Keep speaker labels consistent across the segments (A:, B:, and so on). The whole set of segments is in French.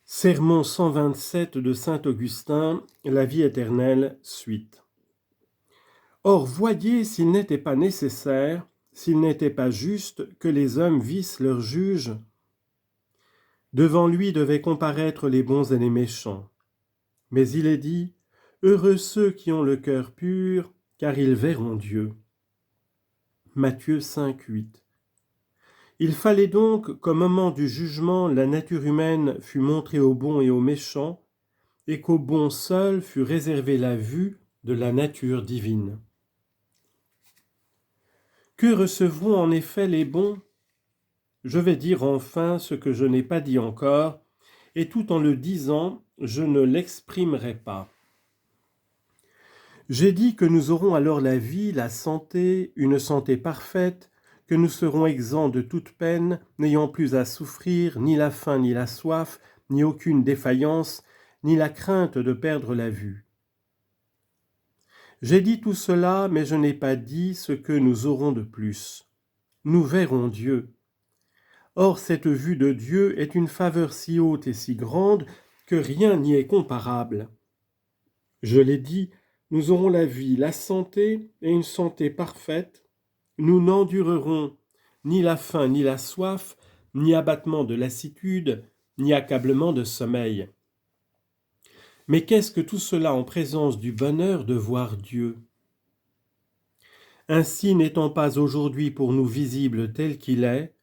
A: Sermon 127 de saint Augustin, la vie éternelle, suite. Or, voyez s'il n'était pas nécessaire, s'il n'était pas juste que les hommes vissent leur juge. Devant lui devaient comparaître les bons et les méchants. Mais il est dit, heureux ceux qui ont le cœur pur, car ils verront Dieu. Matthieu 5, 8. Il fallait donc qu'au moment du jugement, la nature humaine fût montrée aux bons et aux méchants, et qu'aux bons seuls fût réservée la vue de la nature divine. Que recevront en effet les bons ? Je vais dire enfin ce que je n'ai pas dit encore, et tout en le disant, je ne l'exprimerai pas. J'ai dit que nous aurons alors la vie, la santé, une santé parfaite, que nous serons exempts de toute peine, n'ayant plus à souffrir ni la faim ni la soif, ni aucune défaillance, ni la crainte de perdre la vue. J'ai dit tout cela, mais je n'ai pas dit ce que nous aurons de plus. Nous verrons Dieu. Or, cette vue de Dieu est une faveur si haute et si grande que rien n'y est comparable. Je l'ai dit, nous aurons la vie, la santé et une santé parfaite. Nous n'endurerons ni la faim, ni la soif, ni abattement de lassitude, ni accablement de sommeil. Mais qu'est-ce que tout cela en présence du bonheur de voir Dieu ? Ainsi, n'étant pas aujourd'hui pour nous visible tel qu'il est,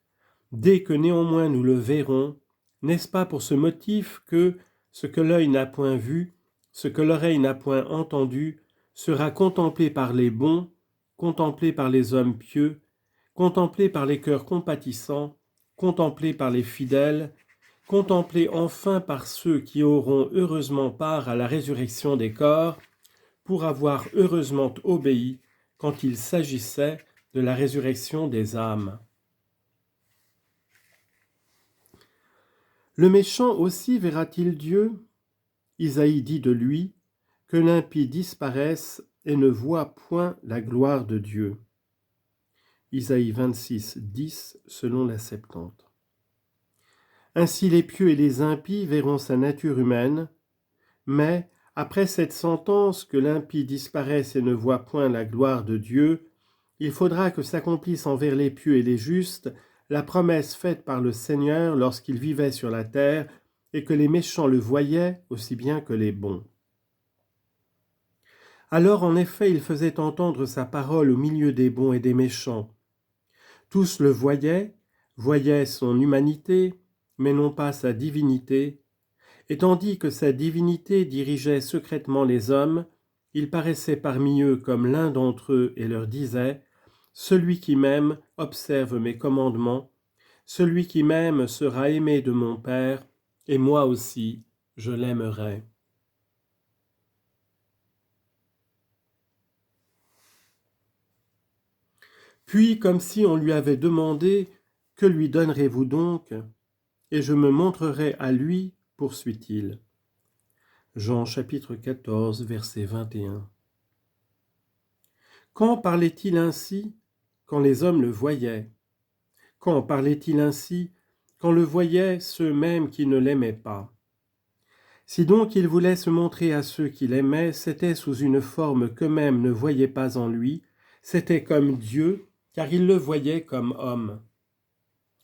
A: dès que néanmoins nous le verrons, n'est-ce pas pour ce motif que ce que l'œil n'a point vu, ce que l'oreille n'a point entendu, sera contemplé par les bons, contemplé par les hommes pieux, contemplé par les cœurs compatissants, contemplé par les fidèles, contemplé enfin par ceux qui auront heureusement part à la résurrection des corps, pour avoir heureusement obéi quand il s'agissait de la résurrection des âmes. Le méchant aussi verra-t-il Dieu ? Isaïe dit de lui que l'impie disparaisse et ne voit point la gloire de Dieu. Isaïe 26, 10 selon la Septante. Ainsi les pieux et les impies verront sa nature humaine, mais après cette sentence que l'impie disparaisse et ne voit point la gloire de Dieu, il faudra que s'accomplisse envers les pieux et les justes la promesse faite par le Seigneur lorsqu'il vivait sur la terre et que les méchants le voyaient aussi bien que les bons. Alors en effet il faisait entendre sa parole au milieu des bons et des méchants. Tous le voyaient son humanité, mais non pas sa divinité, et tandis que sa divinité dirigeait secrètement les hommes, il paraissait parmi eux comme l'un d'entre eux et leur disait « Celui qui m'aime observe mes commandements, celui qui m'aime sera aimé de mon Père, et moi aussi je l'aimerai. » Puis, comme si on lui avait demandé « Que lui donnerez-vous donc ? Et je me montrerai à lui, poursuit-il. » Jean chapitre 14, verset 21. Quand parlait-il ainsi ? Quand les hommes le voyaient. Quand parlait-il ainsi ? Quand le voyaient ceux mêmes qui ne l'aimaient pas. Si donc il voulait se montrer à ceux qui l'aimaient, c'était sous une forme qu'eux-mêmes ne voyaient pas en lui, c'était comme Dieu, car ils le voyaient comme homme.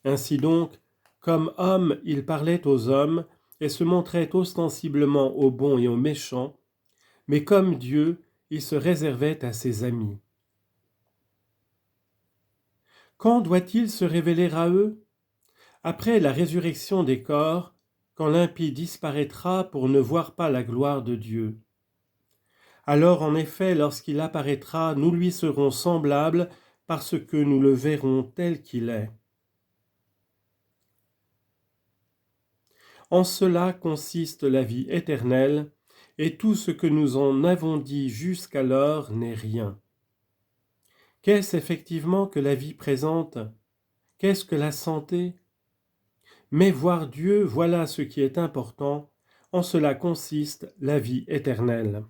A: Ainsi donc, comme homme, il parlait aux hommes et se montrait ostensiblement aux bons et aux méchants, mais comme Dieu, il se réservait à ses amis. Quand doit-il se révéler à eux ? Après la résurrection des corps, quand l'impie disparaîtra pour ne voir pas la gloire de Dieu. Alors en effet, lorsqu'il apparaîtra, nous lui serons semblables parce que nous le verrons tel qu'il est. En cela consiste la vie éternelle, et tout ce que nous en avons dit jusqu'alors n'est rien. Qu'est-ce effectivement que la vie présente ? Qu'est-ce que la santé ? Mais voir Dieu, voilà ce qui est important, en cela consiste la vie éternelle.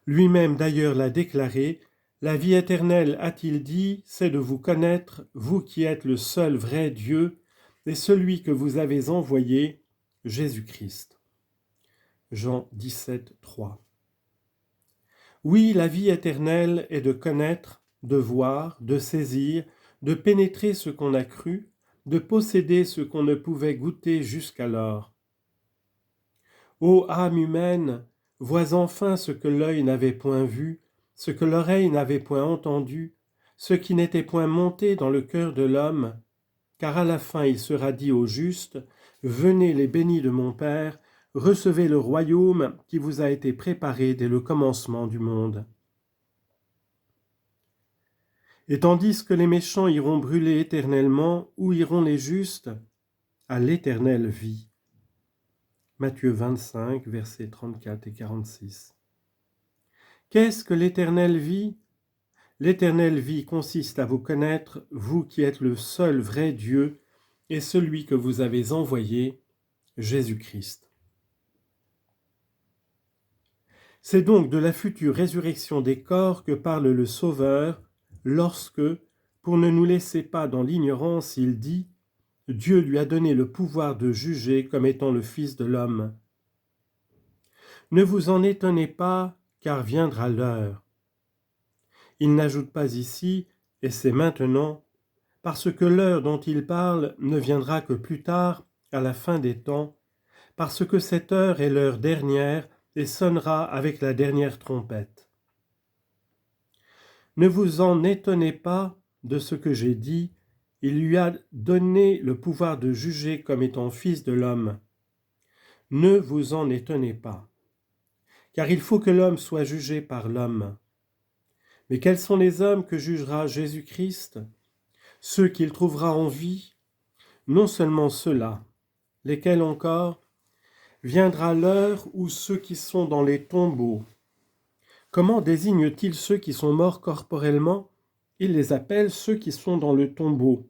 A: Lui-même d'ailleurs l'a déclaré, la vie éternelle, a-t-il dit, c'est de vous connaître, vous qui êtes le seul vrai Dieu, et celui que vous avez envoyé, Jésus-Christ. Jean 17, 3. Oui, la vie éternelle est de connaître, de voir, de saisir, de pénétrer ce qu'on a cru, de posséder ce qu'on ne pouvait goûter jusqu'alors. Ô âme humaine, vois enfin ce que l'œil n'avait point vu, ce que l'oreille n'avait point entendu, ce qui n'était point monté dans le cœur de l'homme, car à la fin il sera dit aux justes, « Venez les bénis de mon Père, recevez le royaume qui vous a été préparé dès le commencement du monde. » Et tandis que les méchants iront brûler éternellement, où iront les justes? À l'éternelle vie. Matthieu 25, versets 34 et 46. Qu'est-ce que l'éternelle vie? L'éternelle vie consiste à vous connaître, vous qui êtes le seul vrai Dieu, et celui que vous avez envoyé, Jésus-Christ. C'est donc de la future résurrection des corps que parle le Sauveur lorsque, pour ne nous laisser pas dans l'ignorance, il dit « Dieu lui a donné le pouvoir de juger comme étant le Fils de l'homme. » Ne vous en étonnez pas, car viendra l'heure. Il n'ajoute pas ici « et c'est maintenant », parce que l'heure dont il parle ne viendra que plus tard, à la fin des temps, parce que cette heure est l'heure dernière et sonnera avec la dernière trompette. Ne vous en étonnez pas de ce que j'ai dit, il lui a donné le pouvoir de juger comme étant fils de l'homme. Ne vous en étonnez pas, car il faut que l'homme soit jugé par l'homme. Mais quels sont les hommes que jugera Jésus-Christ? Ceux qu'il trouvera en vie? Non seulement ceux-là, lesquels encore? Viendra l'heure où ceux qui sont dans les tombeaux. Comment désigne-t-il ceux qui sont morts corporellement? Il les appelle ceux qui sont dans le tombeau,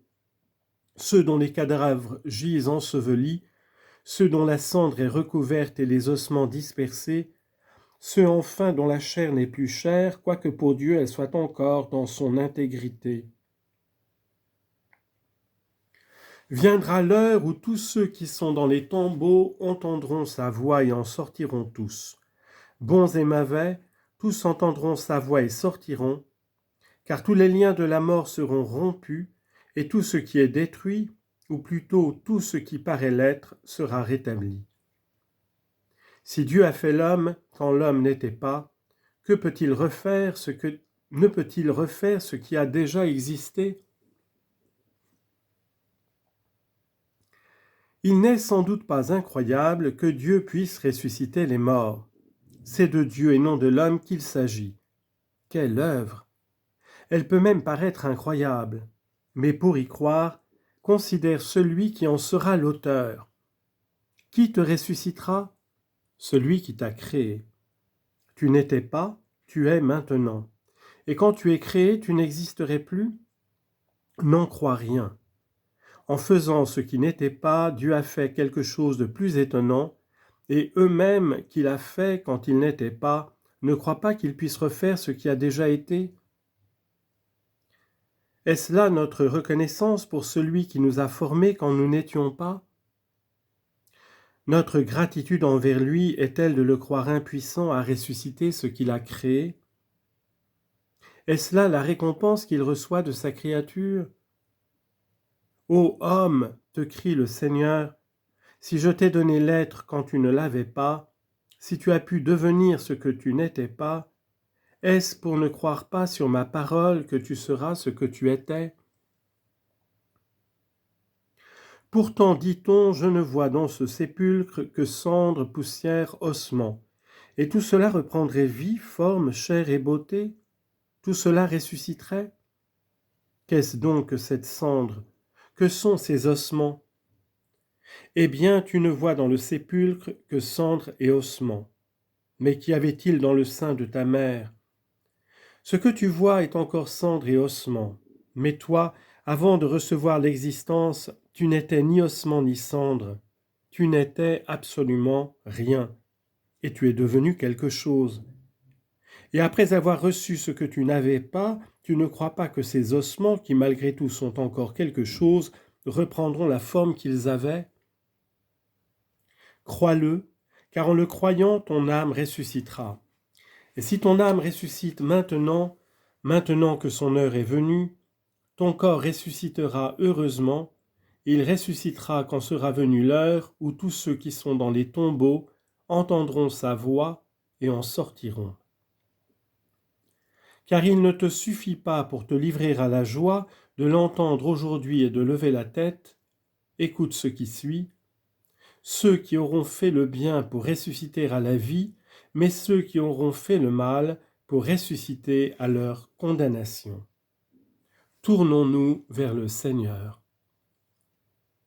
A: ceux dont les cadavres gisent ensevelis, ceux dont la cendre est recouverte et les ossements dispersés, ceux enfin dont la chair n'est plus chair, quoique pour Dieu elle soit encore dans son intégrité. Viendra l'heure où tous ceux qui sont dans les tombeaux entendront sa voix et en sortiront tous. Bons et mauvais, tous entendront sa voix et sortiront, car tous les liens de la mort seront rompus, et tout ce qui est détruit, ou plutôt tout ce qui paraît l'être, sera rétabli. Si Dieu a fait l'homme quand l'homme n'était pas, que peut-il refaire ne peut-il refaire ce qui a déjà existé? Il n'est sans doute pas incroyable que Dieu puisse ressusciter les morts. C'est de Dieu et non de l'homme qu'il s'agit. Quelle œuvre! Elle peut même paraître incroyable, mais pour y croire, considère celui qui en sera l'auteur. Qui te ressuscitera? Celui qui t'a créé. Tu n'étais pas, tu es maintenant. Et quand tu es créé, tu n'existerais plus? N'en crois rien. En faisant ce qui n'était pas, Dieu a fait quelque chose de plus étonnant, et eux-mêmes qu'il a fait quand il n'était pas, ne croient pas qu'il puisse refaire ce qui a déjà été. Est-ce là notre reconnaissance pour celui qui nous a formés quand nous n'étions pas? Notre gratitude envers lui est-elle de le croire impuissant à ressusciter ce qu'il a créé? Est-ce là la récompense qu'il reçoit de sa créature? Ô homme, te crie le Seigneur, si je t'ai donné l'être quand tu ne l'avais pas, si tu as pu devenir ce que tu n'étais pas, est-ce pour ne croire pas sur ma parole que tu seras ce que tu étais? Pourtant, dit-on, je ne vois dans ce sépulcre que cendres, poussière, ossements. Et tout cela reprendrait vie, forme, chair et beauté? Tout cela ressusciterait? Qu'est-ce donc que cette cendre? Que sont ces ossements? Eh bien, tu ne vois dans le sépulcre que cendres et ossements. Mais qu'y avait-il dans le sein de ta mère? Ce que tu vois est encore cendre et ossements. Mais toi, avant de recevoir l'existence, tu n'étais ni ossements ni cendre. Tu n'étais absolument rien. Et tu es devenu quelque chose. Et après avoir reçu ce que tu n'avais pas, tu ne crois pas que ces ossements, qui malgré tout sont encore quelque chose, reprendront la forme qu'ils avaient? Crois-le, car en le croyant, ton âme ressuscitera. Et si ton âme ressuscite maintenant que son heure est venue, ton corps ressuscitera heureusement, il ressuscitera quand sera venue l'heure où tous ceux qui sont dans les tombeaux entendront sa voix et en sortiront. Car il ne te suffit pas pour te livrer à la joie de l'entendre aujourd'hui et de lever la tête. Écoute ce qui suit. Ceux qui auront fait le bien pour ressusciter à la vie, mais ceux qui auront fait le mal pour ressusciter à leur condamnation. Tournons-nous vers le Seigneur.